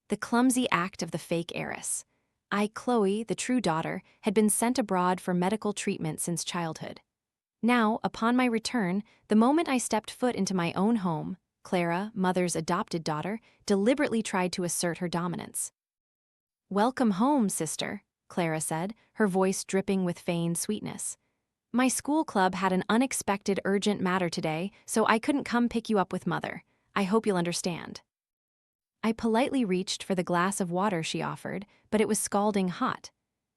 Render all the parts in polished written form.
The clumsy act of the fake heiress. I, Chloe, the true daughter, had been sent abroad for medical treatment since childhood. Now, upon my return, the moment I stepped foot into my own home, Clara, mother's adopted daughter, deliberately tried to assert her dominance. "Welcome home, sister," Clara said, her voice dripping with feigned sweetness. "My school club had an unexpected urgent matter today, so I couldn't come pick you up with mother. I hope you'll understand." I politely reached for the glass of water she offered, but it was scalding hot.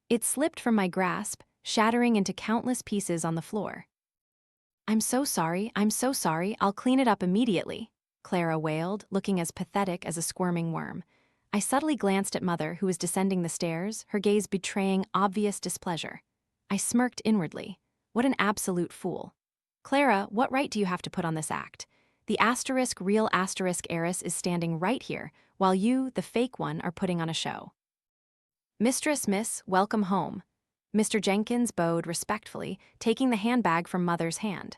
It slipped from my grasp, shattering into countless pieces on the floor. I'm so sorry, I'll clean it up immediately," Clara wailed, looking as pathetic as a squirming worm. I subtly glanced at Mother, who was descending the stairs, her gaze betraying obvious displeasure. I smirked inwardly. What an absolute fool. "Clara, what right do you have to put on this act? The real heiress is standing right here, while you, the fake one, are putting on a show." Miss, welcome home." Mr. Jenkins bowed respectfully, taking the handbag from Mother's hand.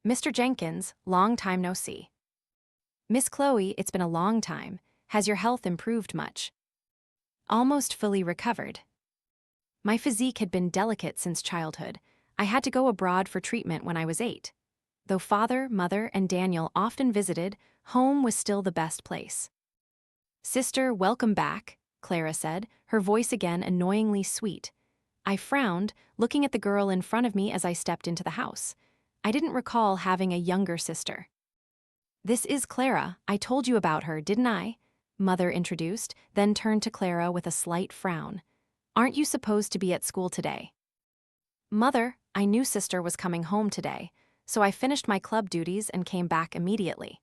"Mr. Jenkins, long time no see." "Miss Chloe, it's been a long time. Has your health improved much?" "Almost fully recovered." My physique had been delicate since childhood. I had to go abroad for treatment when I was 8. Though father, mother, and Daniel often visited, home was still the best place. "Sister, welcome back," Clara said, her voice again annoyingly sweet. I frowned, looking at the girl in front of me as I stepped into the house. I didn't recall having a younger sister. "This is Clara. I told you about her, didn't I?" Mother introduced, then turned to Clara with a slight frown. "Aren't you supposed to be at school today?" "Mother, I knew sister was coming home today, so I finished my club duties and came back immediately."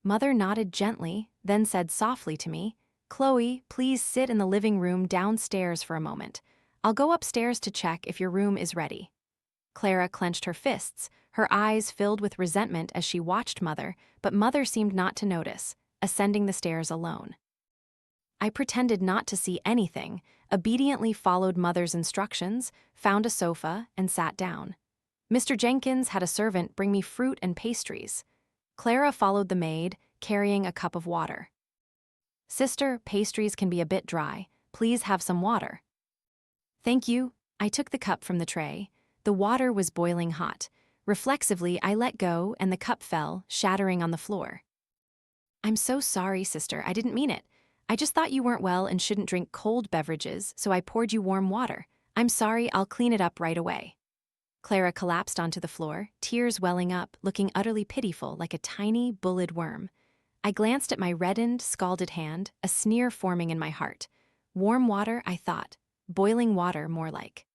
Mother nodded gently, then said softly to me, "Chloe, please sit in the living room downstairs for a moment. I'll go upstairs to check if your room is ready." Clara clenched her fists, her eyes filled with resentment as she watched Mother, but Mother seemed not to notice, ascending the stairs alone. I pretended not to see anything, obediently followed Mother's instructions, found a sofa, and sat down. Mr. Jenkins had a servant bring me fruit and pastries. Clara followed the maid, carrying a cup of water. "Sister, pastries can be a bit dry. Please have some water." "Thank you." I took the cup from the tray. The water was boiling hot. Reflexively, I let go, and the cup fell, shattering on the floor. "I'm so sorry, sister. I didn't mean it. I just thought you weren't well and shouldn't drink cold beverages, so I poured you warm water. I'm sorry, I'll clean it up right away." Clara collapsed onto the floor, tears welling up, looking utterly pitiful like a tiny, bullied worm. I glanced at my reddened, scalded hand, a sneer forming in my heart. Warm water, I thought. Boiling water, more like.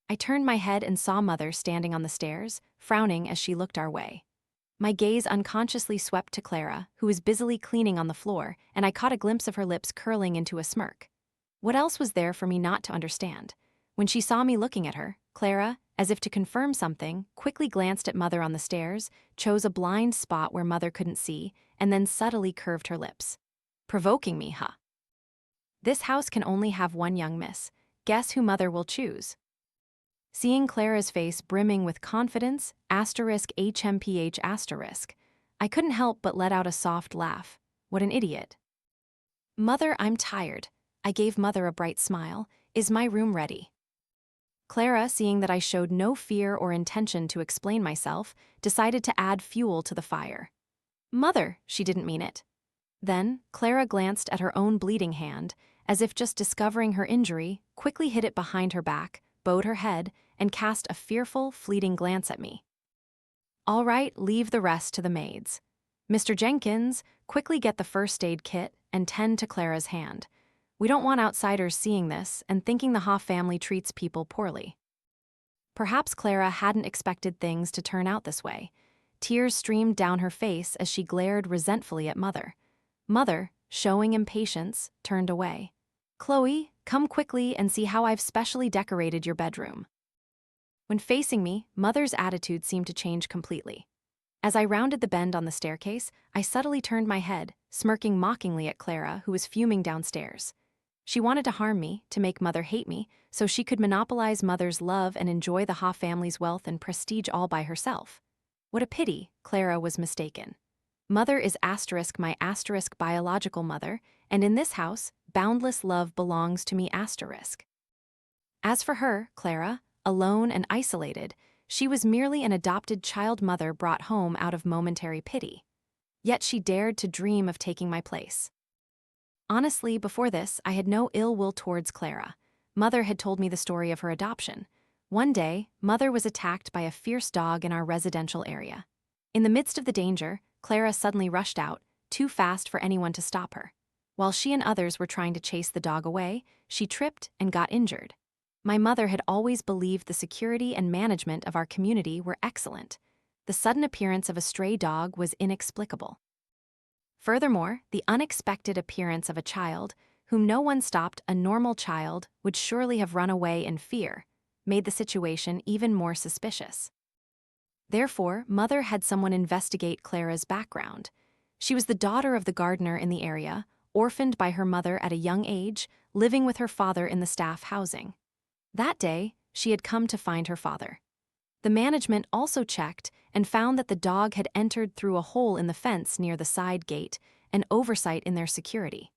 I turned my head and saw Mother standing on the stairs, frowning as she looked our way. My gaze unconsciously swept to Clara, who was busily cleaning on the floor, and I caught a glimpse of her lips curling into a smirk. What else was there for me not to understand? When she saw me looking at her, Clara, as if to confirm something, quickly glanced at Mother on the stairs, chose a blind spot where Mother couldn't see, and then subtly curved her lips. "Provoking me, huh? This house can only have one young miss. Guess who Mother will choose?" Seeing Clara's face brimming with confidence, *HMPH*, I couldn't help but let out a soft laugh. What an idiot. "Mother, I'm tired." I gave Mother a bright smile. "Is my room ready?" Clara, seeing that I showed no fear or intention to explain myself, decided to add fuel to the fire. "Mother," she didn't mean it. Then, Clara glanced at her own bleeding hand, as if just discovering her injury, quickly hid it behind her back, bowed her head, and cast a fearful, fleeting glance at me. "All right, leave the rest to the maids. Mr. Jenkins, quickly get the first aid kit and tend to Clara's hand. We don't want outsiders seeing this and thinking the Hoff family treats people poorly." Perhaps Clara hadn't expected things to turn out this way. Tears streamed down her face as she glared resentfully at Mother. Mother, showing impatience, turned away. "Chloe, come quickly and see how I've specially decorated your bedroom." When facing me, Mother's attitude seemed to change completely. As I rounded the bend on the staircase, I subtly turned my head, smirking mockingly at Clara, who was fuming downstairs. She wanted to harm me, to make Mother hate me, so she could monopolize Mother's love and enjoy the Hoff family's wealth and prestige all by herself. What a pity, Clara was mistaken. Mother is asterisk my asterisk biological mother, and in this house, boundless love belongs to me asterisk. As for her, Clara, alone and isolated, she was merely an adopted child mother brought home out of momentary pity. Yet she dared to dream of taking my place. Honestly, before this, I had no ill will towards Clara. Mother had told me the story of her adoption. One day, Mother was attacked by a fierce dog in our residential area. In the midst of the danger, Clara suddenly rushed out, too fast for anyone to stop her. While she and others were trying to chase the dog away, she tripped and got injured. My mother had always believed the security and management of our community were excellent. The sudden appearance of a stray dog was inexplicable. Furthermore, the unexpected appearance of a child, whom no one stopped, a normal child would surely have run away in fear, made the situation even more suspicious. Therefore, Mother had someone investigate Clara's background. She was the daughter of the gardener in the area, orphaned by her mother at a young age, living with her father in the staff housing. That day, she had come to find her father. The management also checked and found that the dog had entered through a hole in the fence near the side gate, an oversight in their security.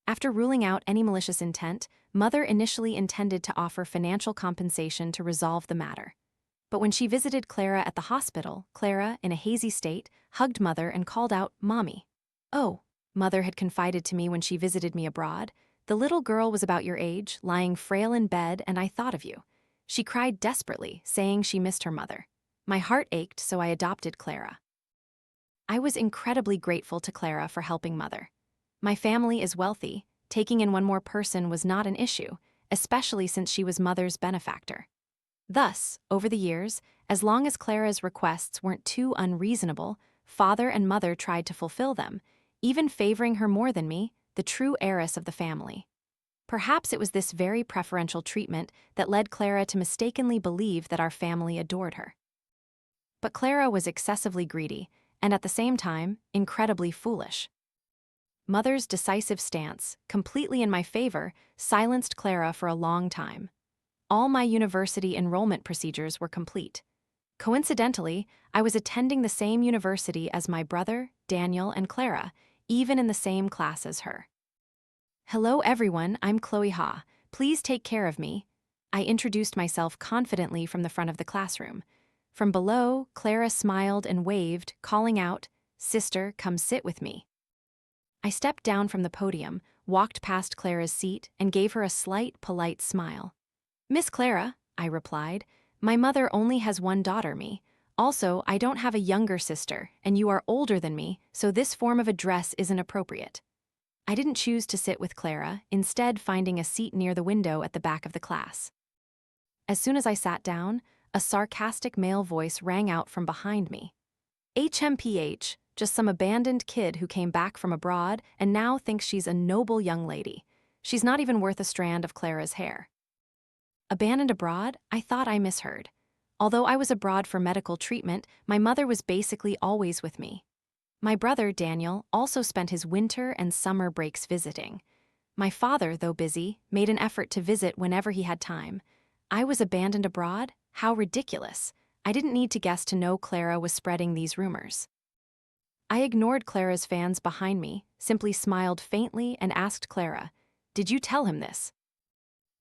After ruling out any malicious intent, Mother initially intended to offer financial compensation to resolve the matter. But when she visited Clara at the hospital, Clara, in a hazy state, hugged Mother and called out, "Mommy." "Oh," Mother had confided to me when she visited me abroad, "the little girl was about your age, lying frail in bed, and I thought of you." She cried desperately, saying she missed her mother. My heart ached, so I adopted Clara. I was incredibly grateful to Clara for helping Mother. My family is wealthy. Taking in one more person was not an issue, especially since she was Mother's benefactor. Thus, over the years, as long as Clara's requests weren't too unreasonable, Father and Mother tried to fulfill them, even favoring her more than me, the true heiress of the family. Perhaps it was this very preferential treatment that led Clara to mistakenly believe that our family adored her. But Clara was excessively greedy, and at the same time, incredibly foolish. Mother's decisive stance, completely in my favor, silenced Clara for a long time. All my university enrollment procedures were complete. Coincidentally, I was attending the same university as my brother, Daniel, and Clara, even in the same class as her. "Hello everyone, I'm Chloe Ha. Please take care of me." I introduced myself confidently from the front of the classroom. From below, Clara smiled and waved, calling out, "Sister, come sit with me." I stepped down from the podium, walked past Clara's seat, and gave her a slight, polite smile. "Miss Clara," I replied, "my mother only has one daughter, me. Also, I don't have a younger sister, and you are older than me, so this form of address isn't appropriate." I didn't choose to sit with Clara, instead finding a seat near the window at the back of the class. As soon as I sat down, a sarcastic male voice rang out from behind me. "HMPH, just some abandoned kid who came back from abroad and now thinks she's a noble young lady. She's not even worth a strand of Clara's hair." Abandoned abroad? I thought I misheard. Although I was abroad for medical treatment, my mother was basically always with me. My brother, Daniel, also spent his winter and summer breaks visiting. My father, though busy, made an effort to visit whenever he had time. I was abandoned abroad? How ridiculous. I didn't need to guess to know Clara was spreading these rumors. I ignored Clara's fans behind me, simply smiled faintly and asked Clara, "Did you tell him this?"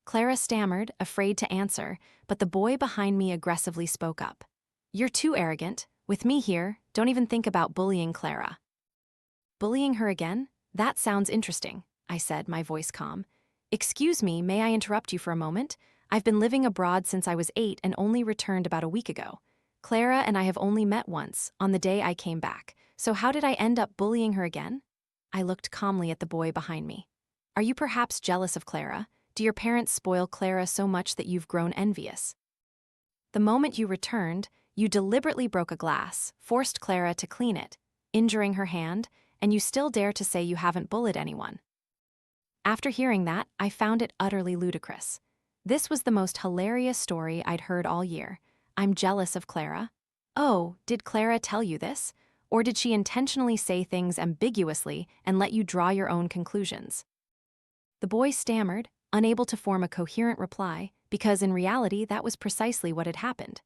Clara stammered, afraid to answer, but the boy behind me aggressively spoke up. "You're too arrogant. With me here, don't even think about bullying Clara." "Bullying her again? That sounds interesting," I said, my voice calm. "Excuse me, may I interrupt you for a moment? I've been living abroad since I was 8 and only returned about a week ago. Clara and I have only met once, on the day I came back, so how did I end up bullying her again?" I looked calmly at the boy behind me. "Are you perhaps jealous of Clara? Do your parents spoil Clara so much that you've grown envious? The moment you returned, you deliberately broke a glass, forced Clara to clean it, injuring her hand, and you still dare to say you haven't bullied anyone." After hearing that, I found it utterly ludicrous. This was the most hilarious story I'd heard all year. I'm jealous of Clara? Oh, did Clara tell you this? Or did she intentionally say things ambiguously and let you draw your own conclusions? The boy stammered, unable to form a coherent reply, because in reality that was precisely what had happened.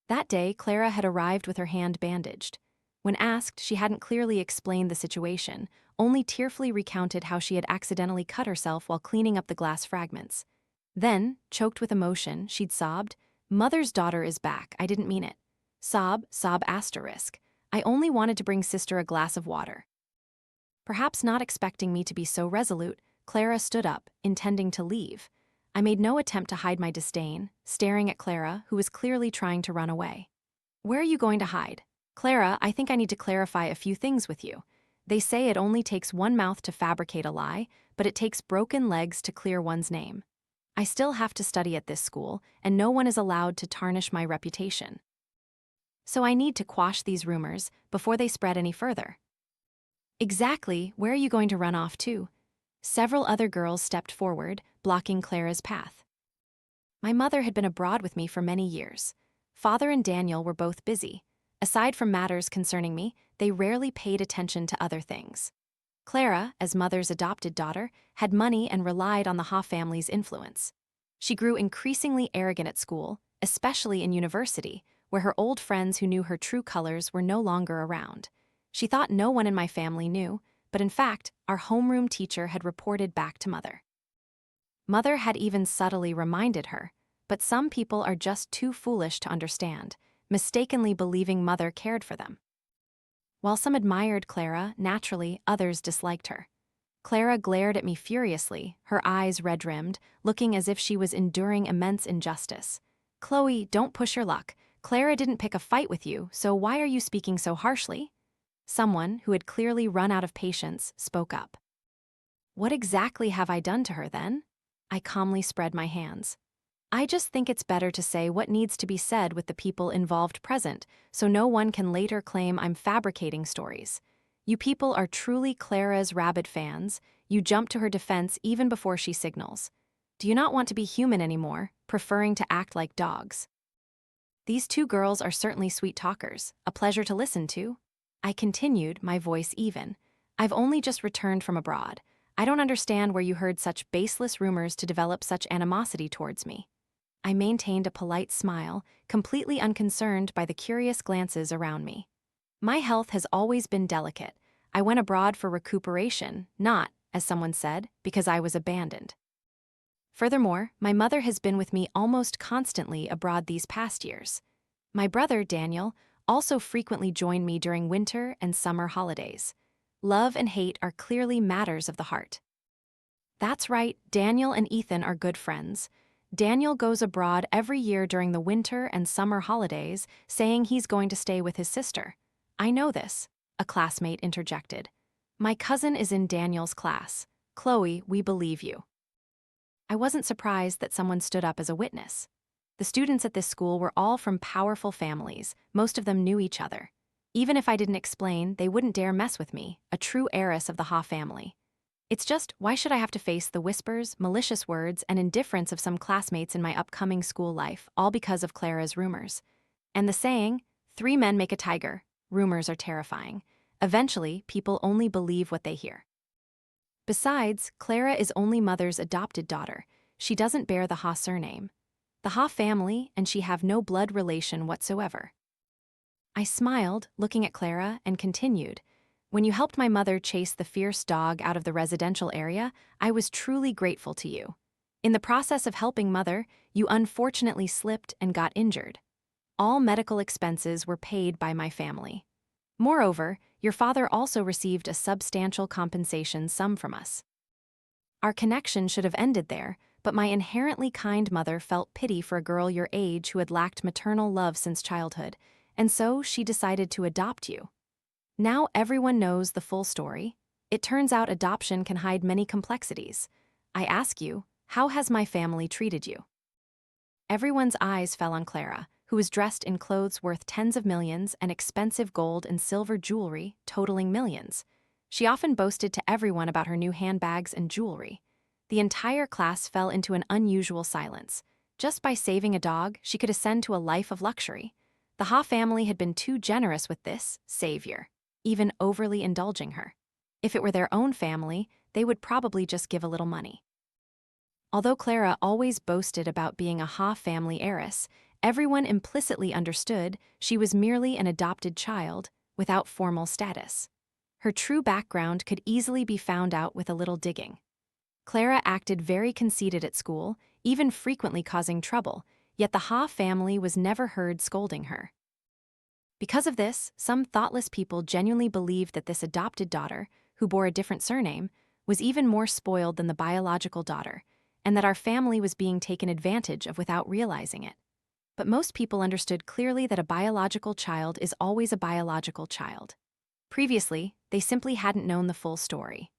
That day, Clara had arrived with her hand bandaged. When asked, she hadn't clearly explained the situation, only tearfully recounted how she had accidentally cut herself while cleaning up the glass fragments. Then, choked with emotion, she'd sobbed, "Mother's daughter is back, I didn't mean it. Sob asterisk. I only wanted to bring sister a glass of water." Perhaps not expecting me to be so resolute, Clara stood up, intending to leave. I made no attempt to hide my disdain, staring at Clara, who was clearly trying to run away. "Where are you going to hide? Clara, I think I need to clarify a few things with you. They say it only takes one mouth to fabricate a lie, but it takes broken legs to clear one's name. I still have to study at this school, and no one is allowed to tarnish my reputation. So I need to quash these rumors before they spread any further." "Exactly, where are you going to run off to?" Several other girls stepped forward, blocking Clara's path. My mother had been abroad with me for many years. Father and Daniel were both busy. Aside from matters concerning me, they rarely paid attention to other things. Clara, as mother's adopted daughter, had money and relied on the Ha family's influence. She grew increasingly arrogant at school, especially in university, where her old friends who knew her true colors were no longer around. She thought no one in my family knew, but in fact, our homeroom teacher had reported back to Mother. Mother had even subtly reminded her, but some people are just too foolish to understand, mistakenly believing Mother cared for them. While some admired Clara, naturally, others disliked her. Clara glared at me furiously, her eyes red-rimmed, looking as if she was enduring immense injustice. "Chloe, don't push your luck. Clara didn't pick a fight with you, so why are you speaking so harshly?" Someone, who had clearly run out of patience, spoke up. "What exactly have I done to her, then?" I calmly spread my hands. "I just think it's better to say what needs to be said with the people involved present, so no one can later claim I'm fabricating stories. You people are truly Clara's rabid fans. You jump to her defense even before she signals. Do you not want to be human anymore, preferring to act like dogs?" "These two girls are certainly sweet talkers, a pleasure to listen to," I continued, my voice even. "I've only just returned from abroad. I don't understand where you heard such baseless rumors to develop such animosity towards me." I maintained a polite smile, completely unconcerned by the curious glances around me. My health has always been delicate. I went abroad for recuperation, not, as someone said, because I was abandoned. Furthermore, my mother has been with me almost constantly abroad these past years. My brother, Daniel, also frequently joined me during winter and summer holidays. Love and hate are clearly matters of the heart. That's right, Daniel and Ethan are good friends. Daniel goes abroad every year during the winter and summer holidays, saying he's going to stay with his sister. "I know this," a classmate interjected. "My cousin is in Daniel's class. Chloe, we believe you." I wasn't surprised that someone stood up as a witness. The students at this school were all from powerful families, most of them knew each other. Even if I didn't explain, they wouldn't dare mess with me, a true heiress of the Ha family. It's just, why should I have to face the whispers, malicious words, and indifference of some classmates in my upcoming school life, all because of Clara's rumors? And the saying, 3 men make a tiger, rumors are terrifying. Eventually, people only believe what they hear. Besides, Clara is only Mother's adopted daughter. She doesn't bear the Ha surname. The Ha family and she have no blood relation whatsoever. I smiled, looking at Clara, and continued. "When you helped my mother chase the fierce dog out of the residential area, I was truly grateful to you. In the process of helping Mother, you unfortunately slipped and got injured. All medical expenses were paid by my family. Moreover, your father also received a substantial compensation sum from us. Our connection should have ended there, but my inherently kind mother felt pity for a girl your age who had lacked maternal love since childhood, and so she decided to adopt you. Now everyone knows the full story. It turns out adoption can hide many complexities. I ask you, how has my family treated you?" Everyone's eyes fell on Clara, who was dressed in clothes worth tens of millions and expensive gold and silver jewelry totaling millions. She often boasted to everyone about her new handbags and jewelry. The entire class fell into an unusual silence. Just by saving a dog, she could ascend to a life of luxury. The Ha family had been too generous with this savior, even overly indulging her. If it were their own family, they would probably just give a little money. Although Clara always boasted about being a Ha family heiress, everyone implicitly understood she was merely an adopted child, without formal status. Her true background could easily be found out with a little digging. Clara acted very conceited at school, even frequently causing trouble, yet the Ha family was never heard scolding her. Because of this, some thoughtless people genuinely believed that this adopted daughter, who bore a different surname, was even more spoiled than the biological daughter, and that our family was being taken advantage of without realizing it. But most people understood clearly that a biological child is always a biological child. Previously, they simply hadn't known the full story.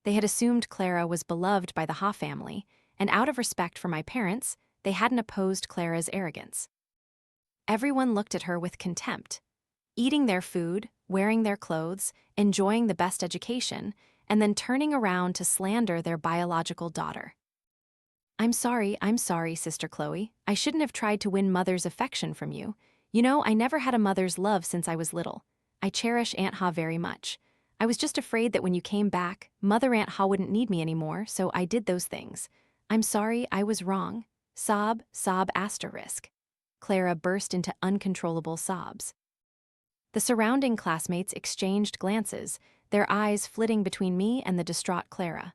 They had assumed Clara was beloved by the Ha family, and out of respect for my parents, they hadn't opposed Clara's arrogance. Everyone looked at her with contempt. Eating their food, wearing their clothes, enjoying the best education, and then turning around to slander their biological daughter. I'm sorry, Sister Chloe. I shouldn't have tried to win Mother's affection from you. You know, I never had a mother's love since I was little. I cherish Aunt Ha very much. I was just afraid that when you came back, Mother Aunt Ha wouldn't need me anymore, so I did those things. I'm sorry, I was wrong. Sob, asterisk. Clara burst into uncontrollable sobs. The surrounding classmates exchanged glances, their eyes flitting between me and the distraught Clara.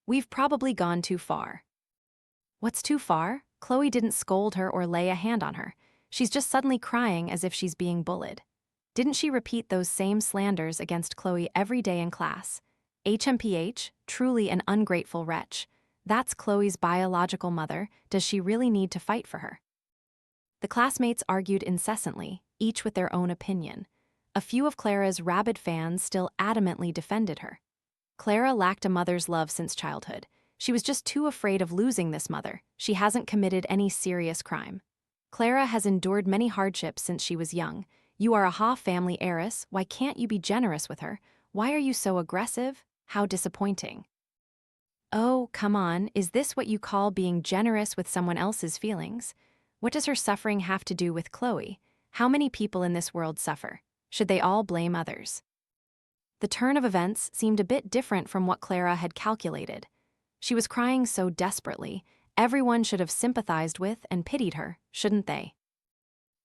We've probably gone too far. What's too far? Chloe didn't scold her or lay a hand on her. She's just suddenly crying as if she's being bullied. Didn't she repeat those same slanders against Chloe every day in class? HMPH, truly an ungrateful wretch. That's Chloe's biological mother. Does she really need to fight for her? The classmates argued incessantly, each with their own opinion. A few of Clara's rabid fans still adamantly defended her. Clara lacked a mother's love since childhood. She was just too afraid of losing this mother. She hasn't committed any serious crime. Clara has endured many hardships since she was young. You are a Ha family heiress. Why can't you be generous with her? Why are you so aggressive? How disappointing. Oh, come on, is this what you call being generous with someone else's feelings? What does her suffering have to do with Chloe? How many people in this world suffer? Should they all blame others? The turn of events seemed a bit different from what Clara had calculated. She was crying so desperately, everyone should have sympathized with and pitied her, shouldn't they?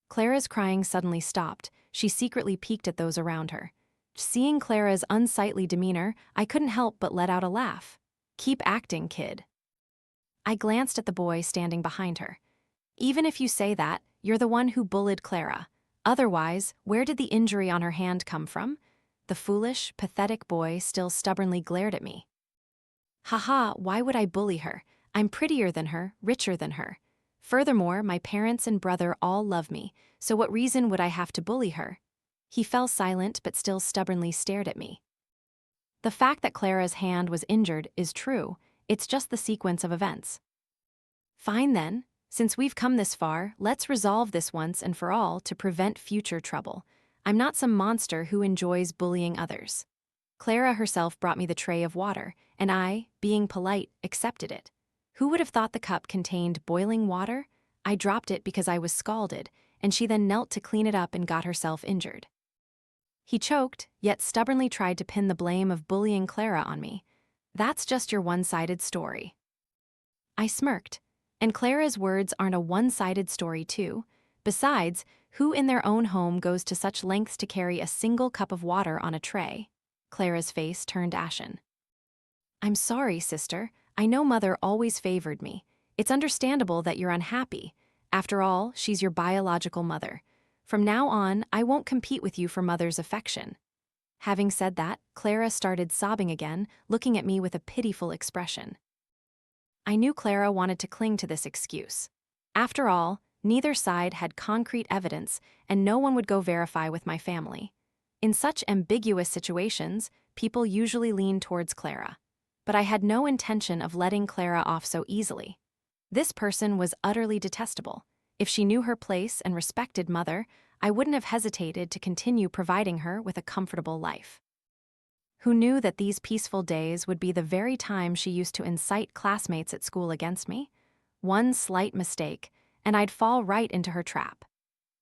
Clara's crying suddenly stopped. She secretly peeked at those around her. Seeing Clara's unsightly demeanor, I couldn't help but let out a laugh. Keep acting, kid. I glanced at the boy standing behind her. Even if you say that, you're the one who bullied Clara. Otherwise, where did the injury on her hand come from? The foolish, pathetic boy still stubbornly glared at me. Haha, why would I bully her? I'm prettier than her, richer than her. Furthermore, my parents and brother all love me, so what reason would I have to bully her? He fell silent but still stubbornly stared at me. The fact that Clara's hand was injured is true, it's just the sequence of events. Fine then, since we've come this far, let's resolve this once and for all to prevent future trouble. I'm not some monster who enjoys bullying others. Clara herself brought me the tray of water, and I, being polite, accepted it. Who would have thought the cup contained boiling water? I dropped it because I was scalded, and she then knelt to clean it up and got herself injured. He choked, yet stubbornly tried to pin the blame of bullying Clara on me. That's just your one-sided story. I smirked. And Clara's words aren't a one-sided story too. Besides, who in their own home goes to such lengths to carry a single cup of water on a tray? Clara's face turned ashen. I'm sorry, sister. I know Mother always favored me. It's understandable that you're unhappy. After all, she's your biological mother. From now on, I won't compete with you for Mother's affection. Having said that, Clara started sobbing again, looking at me with a pitiful expression. I knew Clara wanted to cling to this excuse. After all, neither side had concrete evidence, and no one would go verify with my family. In such ambiguous situations, people usually lean towards Clara. But I had no intention of letting Clara off so easily. This person was utterly detestable. If she knew her place and respected Mother, I wouldn't have hesitated to continue providing her with a comfortable life. Who knew that these peaceful days would be the very time she used to incite classmates at school against me? One slight mistake, and I'd fall right into her trap.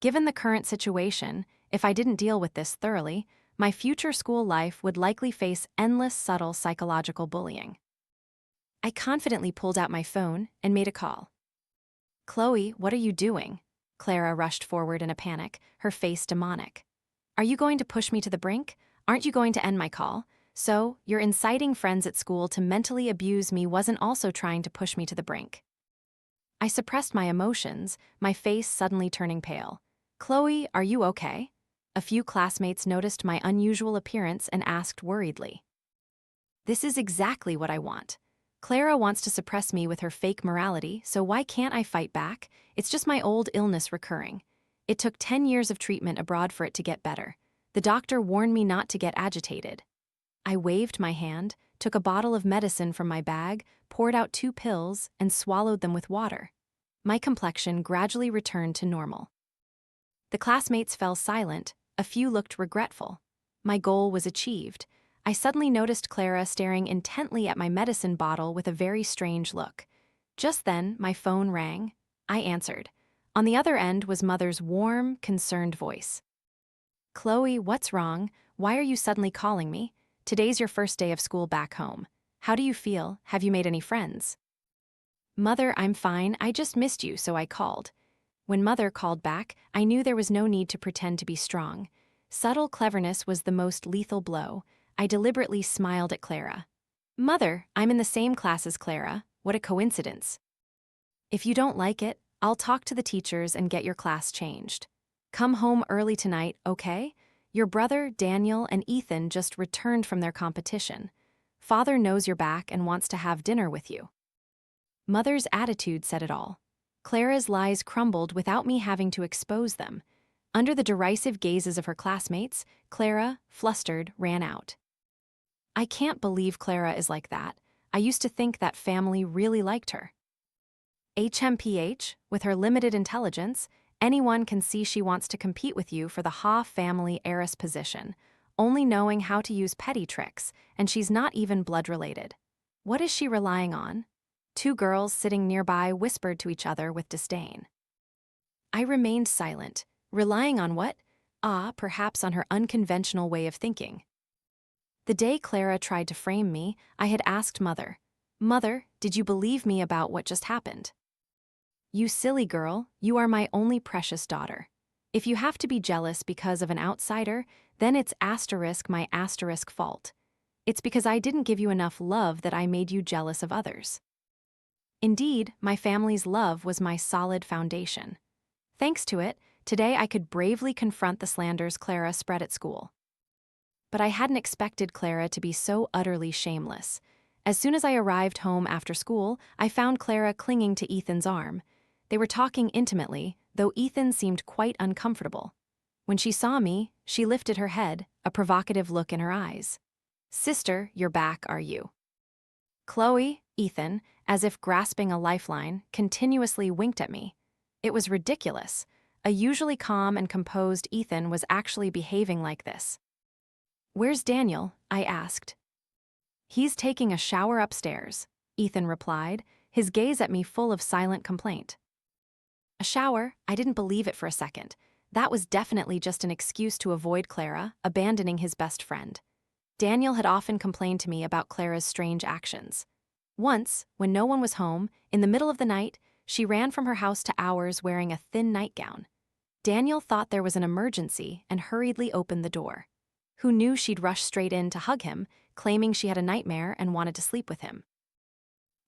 Given the current situation, if I didn't deal with this thoroughly, my future school life would likely face endless subtle psychological bullying. I confidently pulled out my phone and made a call. Chloe, what are you doing? Clara rushed forward in a panic, her face demonic. Are you going to push me to the brink? Aren't you going to end my call? So, your inciting friends at school to mentally abuse me wasn't also trying to push me to the brink. I suppressed my emotions, my face suddenly turning pale. Chloe, are you okay? A few classmates noticed my unusual appearance and asked worriedly. This is exactly what I want. Clara wants to suppress me with her fake morality, so why can't I fight back? It's just my old illness recurring. It took 10 years of treatment abroad for it to get better. The doctor warned me not to get agitated. I waved my hand, took a bottle of medicine from my bag, poured out 2 pills, and swallowed them with water. My complexion gradually returned to normal. The classmates fell silent, a few looked regretful. My goal was achieved. I suddenly noticed Clara staring intently at my medicine bottle with a very strange look. Just then, my phone rang. I answered. On the other end was Mother's warm, concerned voice. Chloe, what's wrong? Why are you suddenly calling me? Today's your first day of school back home. How do you feel? Have you made any friends? Mother, I'm fine. I just missed you, so I called. When Mother called back, I knew there was no need to pretend to be strong. Subtle cleverness was the most lethal blow. I deliberately smiled at Clara. Mother, I'm in the same class as Clara. What a coincidence. If you don't like it, I'll talk to the teachers and get your class changed. Come home early tonight, okay? Your brother, Daniel, and Ethan just returned from their competition. Father knows you're back and wants to have dinner with you. Mother's attitude said it all. Clara's lies crumbled without me having to expose them. Under the derisive gazes of her classmates, Clara, flustered, ran out. I can't believe Clara is like that. I used to think that family really liked her. HMPH, with her limited intelligence, anyone can see she wants to compete with you for the Ha family heiress position, only knowing how to use petty tricks, and she's not even blood-related. What is she relying on? 2 girls sitting nearby whispered to each other with disdain. I remained silent, relying on what? Perhaps on her unconventional way of thinking. The day Clara tried to frame me, I had asked Mother, Mother, did you believe me about what just happened? You silly girl, you are my only precious daughter. If you have to be jealous because of an outsider, then it's my fault. It's because I didn't give you enough love that I made you jealous of others. Indeed, my family's love was my solid foundation. Thanks to it, today I could bravely confront the slanders Clara spread at school. But I hadn't expected Clara to be so utterly shameless. As soon as I arrived home after school, I found Clara clinging to Ethan's arm. They were talking intimately, though Ethan seemed quite uncomfortable. When she saw me, she lifted her head, a provocative look in her eyes. Sister, you're back, are you? Chloe, Ethan, as if grasping a lifeline, continuously winked at me. It was ridiculous. A usually calm and composed Ethan was actually behaving like this. Where's Daniel? I asked. He's taking a shower upstairs, Ethan replied, his gaze at me full of silent complaint. A shower? I didn't believe it for a second. That was definitely just an excuse to avoid Clara, abandoning his best friend. Daniel had often complained to me about Clara's strange actions. Once, when no one was home, in the middle of the night, she ran from her house to ours wearing a thin nightgown. Daniel thought there was an emergency and hurriedly opened the door. Who knew she'd rush straight in to hug him, claiming she had a nightmare and wanted to sleep with him.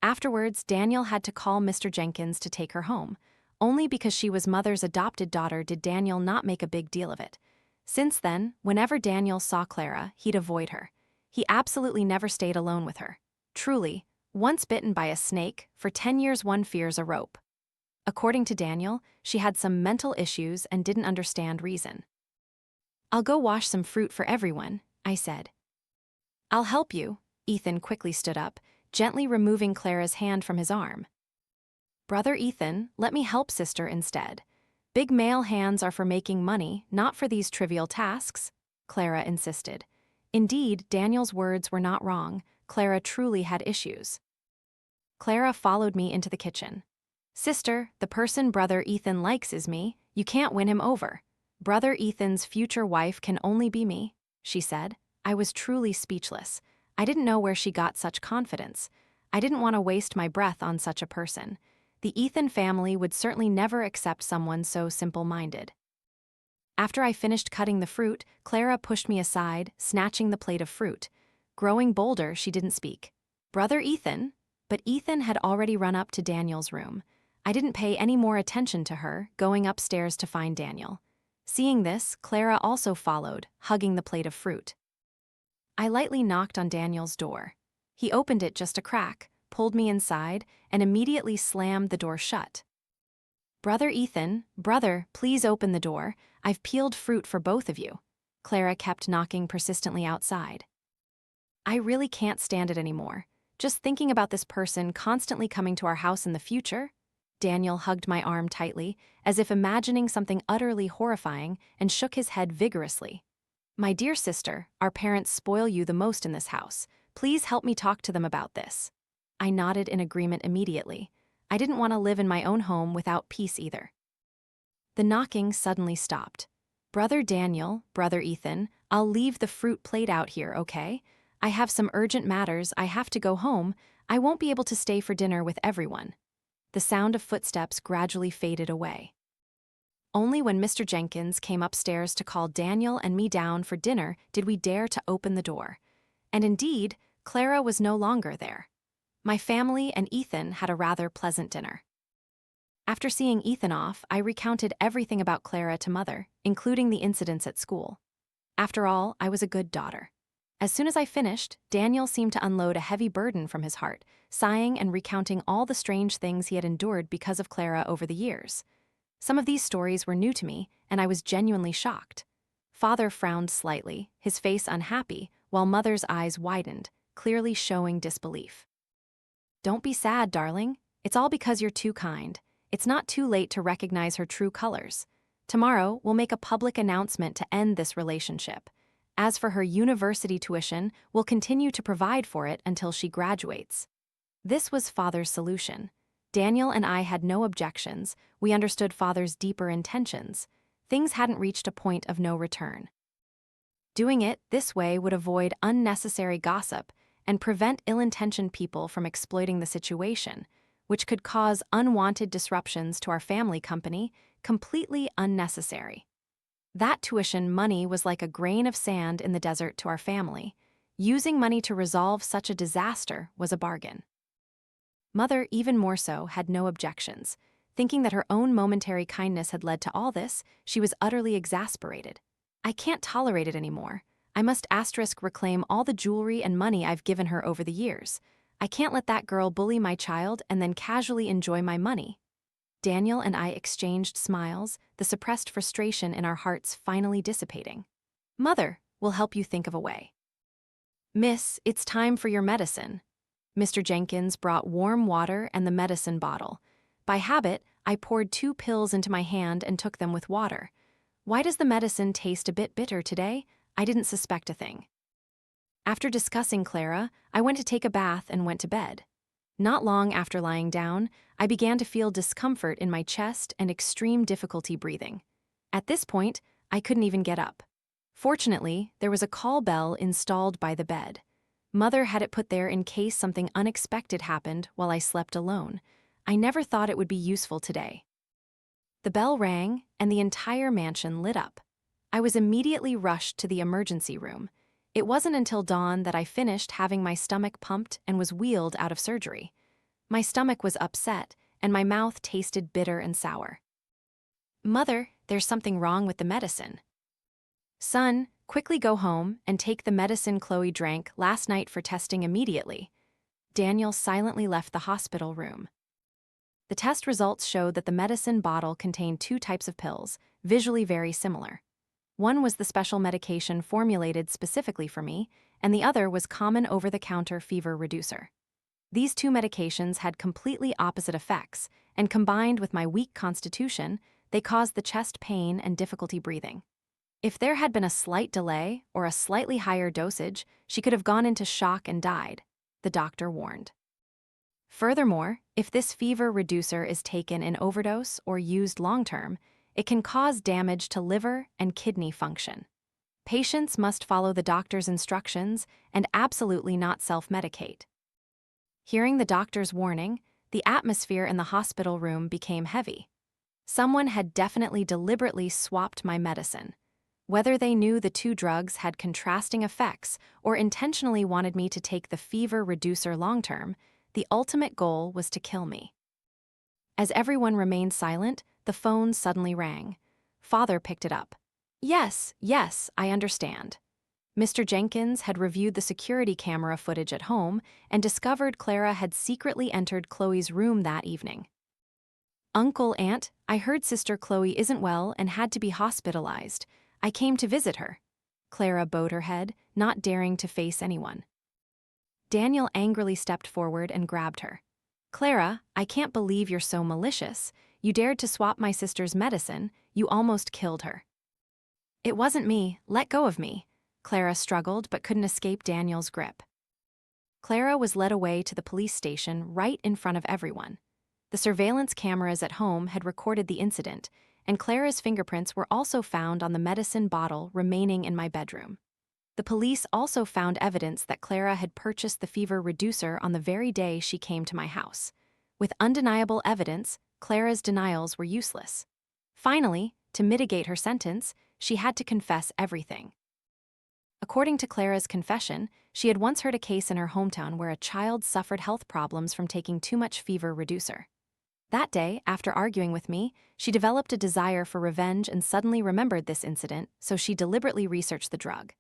Afterwards, Daniel had to call Mr. Jenkins to take her home. Only because she was Mother's adopted daughter did Daniel not make a big deal of it. Since then, whenever Daniel saw Clara, he'd avoid her. He absolutely never stayed alone with her. Truly, once bitten by a snake, for 10 years one fears a rope. According to Daniel, she had some mental issues and didn't understand reason. I'll go wash some fruit for everyone, I said. I'll help you. Ethan quickly stood up, gently removing Clara's hand from his arm. Brother Ethan, let me help sister instead. Big male hands are for making money, not for these trivial tasks, Clara insisted. Indeed, Daniel's words were not wrong. Clara truly had issues. Clara followed me into the kitchen. Sister, the person Brother Ethan likes is me. You can't win him over. Brother Ethan's future wife can only be me, she said. I was truly speechless. I didn't know where she got such confidence. I didn't want to waste my breath on such a person. The Ethan family would certainly never accept someone so simple-minded. After I finished cutting the fruit, Clara pushed me aside, snatching the plate of fruit. Growing bolder, she didn't speak. "Brother Ethan?" But Ethan had already run up to Daniel's room. I didn't pay any more attention to her, going upstairs to find Daniel. Seeing this, Clara also followed, hugging the plate of fruit. I lightly knocked on Daniel's door. He opened it just a crack, pulled me inside, and immediately slammed the door shut. "Brother Ethan, brother, please open the door. I've peeled fruit for both of you." Clara kept knocking persistently outside. I really can't stand it anymore. Just thinking about this person constantly coming to our house in the future. Daniel hugged my arm tightly, as if imagining something utterly horrifying, and shook his head vigorously. "My dear sister, our parents spoil you the most in this house. Please help me talk to them about this." I nodded in agreement immediately. I didn't want to live in my own home without peace either. The knocking suddenly stopped. "Brother Daniel, brother Ethan, I'll leave the fruit plate out here, okay? I have some urgent matters, I have to go home. I won't be able to stay for dinner with everyone." The sound of footsteps gradually faded away. Only when Mr. Jenkins came upstairs to call Daniel and me down for dinner did we dare to open the door. And indeed, Clara was no longer there. My family and Ethan had a rather pleasant dinner. After seeing Ethan off, I recounted everything about Clara to Mother, including the incidents at school. After all, I was a good daughter. As soon as I finished, Daniel seemed to unload a heavy burden from his heart, sighing and recounting all the strange things he had endured because of Clara over the years. Some of these stories were new to me, and I was genuinely shocked. Father frowned slightly, his face unhappy, while Mother's eyes widened, clearly showing disbelief. "Don't be sad, darling. It's all because you're too kind. It's not too late to recognize her true colors. Tomorrow, we'll make a public announcement to end this relationship. As for her university tuition, we'll continue to provide for it until she graduates." This was Father's solution. Daniel and I had no objections. We understood Father's deeper intentions. Things hadn't reached a point of no return. Doing it this way would avoid unnecessary gossip and prevent ill-intentioned people from exploiting the situation, which could cause unwanted disruptions to our family company, completely unnecessary. That tuition money was like a grain of sand in the desert to our family. Using money to resolve such a disaster was a bargain. Mother, even more so, had no objections. Thinking that her own momentary kindness had led to all this, she was utterly exasperated. "I can't tolerate it anymore. I must reclaim all the jewelry and money I've given her over the years. I can't let that girl bully my child and then casually enjoy my money." Daniel and I exchanged smiles, the suppressed frustration in our hearts finally dissipating. "Mother, we'll help you think of a way." "Miss, it's time for your medicine." Mr. Jenkins brought warm water and the medicine bottle. By habit, I poured 2 pills into my hand and took them with water. Why does the medicine taste a bit bitter today? I didn't suspect a thing. After discussing Clara, I went to take a bath and went to bed. Not long after lying down, I began to feel discomfort in my chest and extreme difficulty breathing. At this point, I couldn't even get up. Fortunately, there was a call bell installed by the bed. Mother had it put there in case something unexpected happened while I slept alone. I never thought it would be useful today. The bell rang, and the entire mansion lit up. I was immediately rushed to the emergency room. It wasn't until dawn that I finished having my stomach pumped and was wheeled out of surgery. My stomach was upset, and my mouth tasted bitter and sour. "Mother, there's something wrong with the medicine." "Son, quickly go home and take the medicine Chloe drank last night for testing immediately." Daniel silently left the hospital room. The test results showed that the medicine bottle contained 2 types of pills, visually very similar. One was the special medication formulated specifically for me, and the other was common over-the-counter fever reducer. These 2 medications had completely opposite effects, and combined with my weak constitution, they caused the chest pain and difficulty breathing. If there had been a slight delay or a slightly higher dosage, she could have gone into shock and died, the doctor warned. Furthermore, if this fever reducer is taken in overdose or used long-term, it can cause damage to liver and kidney function. Patients must follow the doctor's instructions and absolutely not self-medicate. Hearing the doctor's warning, the atmosphere in the hospital room became heavy. Someone had definitely deliberately swapped my medicine. Whether they knew the two drugs had contrasting effects or intentionally wanted me to take the fever reducer long-term, the ultimate goal was to kill me. As everyone remained silent, the phone suddenly rang. Father picked it up. Yes, yes, I understand. Mr. Jenkins had reviewed the security camera footage at home and discovered Clara had secretly entered Chloe's room that evening. Uncle, Aunt, I heard Sister Chloe isn't well and had to be hospitalized. I came to visit her. Clara bowed her head, not daring to face anyone. Daniel angrily stepped forward and grabbed her. Clara, I can't believe you're so malicious. You dared to swap my sister's medicine. You almost killed her. It wasn't me. Let go of me. Clara struggled but couldn't escape Daniel's grip. Clara was led away to the police station right in front of everyone. The surveillance cameras at home had recorded the incident, and Clara's fingerprints were also found on the medicine bottle remaining in my bedroom. The police also found evidence that Clara had purchased the fever reducer on the very day she came to my house. With undeniable evidence, Clara's denials were useless. Finally, to mitigate her sentence, she had to confess everything. According to Clara's confession, she had once heard a case in her hometown where a child suffered health problems from taking too much fever reducer. That day, after arguing with me, she developed a desire for revenge and suddenly remembered this incident, so she deliberately researched the drug.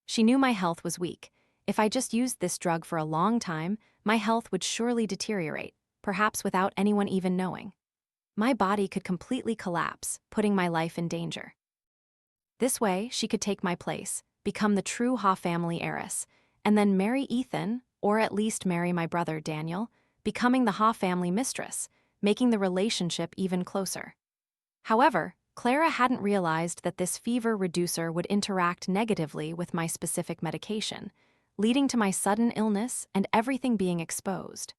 She knew my health was weak. If I just used this drug for a long time, my health would surely deteriorate, perhaps without anyone even knowing. My body could completely collapse, putting my life in danger. This way, she could take my place, become the true Ha family heiress, and then marry Ethan, or at least marry my brother Daniel, becoming the Ha family mistress, making the relationship even closer. However, Clara hadn't realized that this fever reducer would interact negatively with my specific medication, leading to my sudden illness and everything being exposed.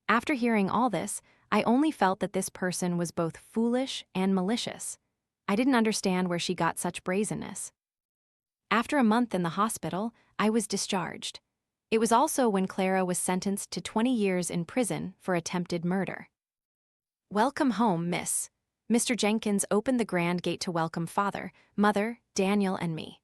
After hearing all this, I only felt that this person was both foolish and malicious. I didn't understand where she got such brazenness. After a month in the hospital, I was discharged. It was also when Clara was sentenced to 20 years in prison for attempted murder. Welcome home, miss. Mr. Jenkins opened the grand gate to welcome father, mother, Daniel, and me.